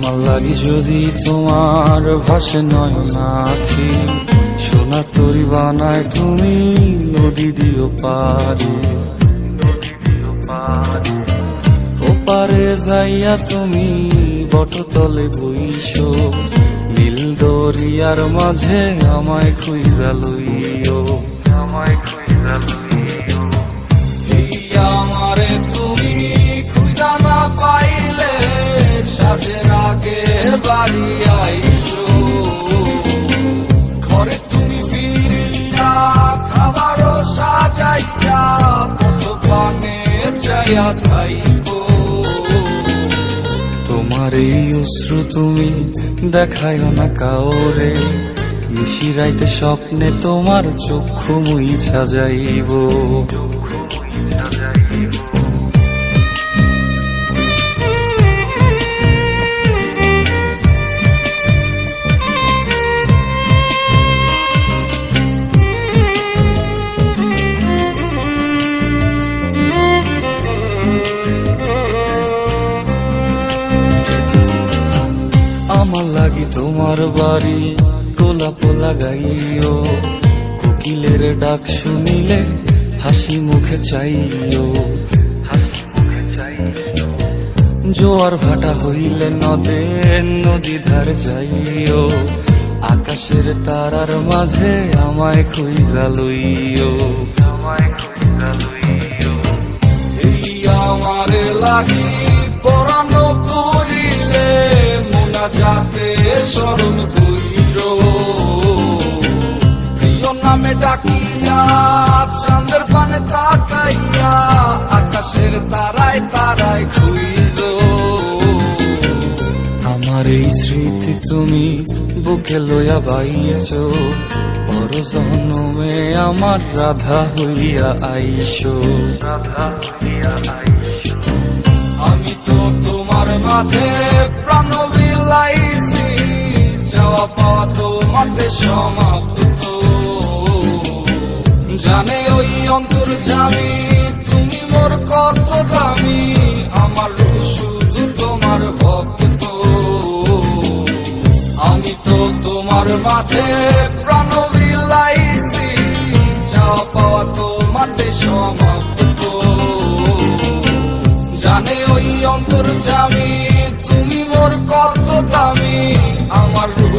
আমার লাগি যদি তোমার ভাসে নয়নাখি, সোনা তরি বানায় তুমি নদী দিও পারে। ওপারে যাইয়া তুমি বটতলে বইসো, নীল দরিয়ার মাঝে আমায় খুঁজা লইও, আমায় খুঁজা লইও। এই আমারে তুমি খুঁজা না পাইলে সাজের আগে বাড়ি আইসো, ঘরে তুমি ফিরিয়া খাবারও সাজাইয়া কত পানে চাইয়া থাইকো। তোমার এই অশ্রু তুমি দেখায়ও না কাউরে, নিশিরাইতে স্বপ্নে তোমার চক্ষু মুইছা যাইব। আমার লাগি তোমার বাড়ি গোলাপ লাগাইও, কোকিলের ডাক শুনিলে হাসি মুখে চাইও, জোয়ার ভাটা হইলে নদে নদী ধার যাইও, আকাশের তারার মাঝে আমায় খুঁজা লইও, আমায় খুঁজা লইও। এই আমারে লাগি পরানো পড়িলে যাতে স্মরণ কইরো, প্রিয় নামে ডাকিয়া চাঁদের পানে তাকাইয়া আকাশের তারায় তারায় খুঁজো। আমার এই স্মৃতি তুমি বুকে লইয়া বাইছো, পর জন্মে আমার রাধা হইয়া আইসো, রাধা হইয়া আইসো। আমি তো তোমার মাঝে প্রাণ বিলাইছি, যাওয়া পাওয়া তোমাতে সমাপ্ত। জানে ওই অন্তর্যামী তুমি মোর কত দামি, আমার রূহ শুধু তোমার ভক্ত। আমি তো তোমার মাঝে প্রাণ বিলাইছি, যাওয়া পাওয়া তোমাতে সমাপ্ত। জানে ওই অন্তর্যামী তুমি মোর কত দামি, আমার রূহ